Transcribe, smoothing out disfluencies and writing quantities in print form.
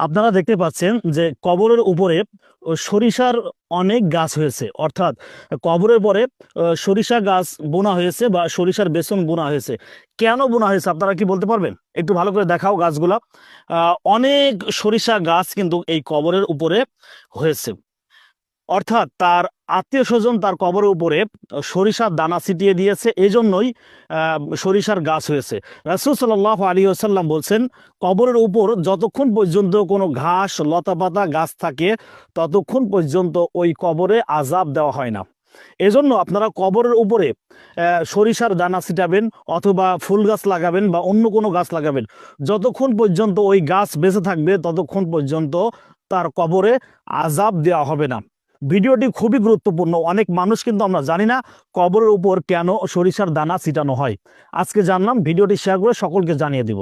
আপনারা দেখতে পাচ্ছেন যে কবরের উপরে সরিষার অনেক গাছ হয়েছে, অর্থাৎ কবরের পরে সরিষা গাছ বোনা হয়েছে বা সরিষার বেসন বোনা হয়েছে। কেন বোনা হয়েছে আপনারা কি বলতে পারবেন? একটু ভালো করে দেখাও গাছগুলা। অনেক সরিষা গাছ কিন্তু এই কবরের উপরে হয়েছে, অর্থাৎ তার আত্মীয় স্বজন তার কবরের উপরে সরিষার দানা ছিটিয়ে দিয়েছে, এই জন্যই সরিষার গাছ হয়েছে। রাসূল সাল্লাল্লাহু আলাইহি ওয়াসাল্লাম বলছেন, কবরের উপর যতক্ষণ পর্যন্ত কোনো ঘাস লতাপাতা গাছ থাকে ততক্ষণ পর্যন্ত ওই কবরে আযাব দেওয়া হয় না। এজন্য আপনারা কবরের উপরে সরিষার দানা ছিটাবেন অথবা ফুল গাছ লাগাবেন বা অন্য কোনো গাছ লাগাবেন, যতক্ষণ পর্যন্ত ওই গাছ বেঁচে থাকবে ততক্ষণ পর্যন্ত তার কবরে আযাব দেওয়া হবে না। ভিডিওটি খুবই গুরুত্বপূর্ণ। অনেক মানুষ কিন্তু আমরা জানি না কবরের উপর কেন সরিষার দানা ছিটানো হয়। আজকে জানলাম, ভিডিওটি শেয়ার করে সকলকে জানিয়ে দিব।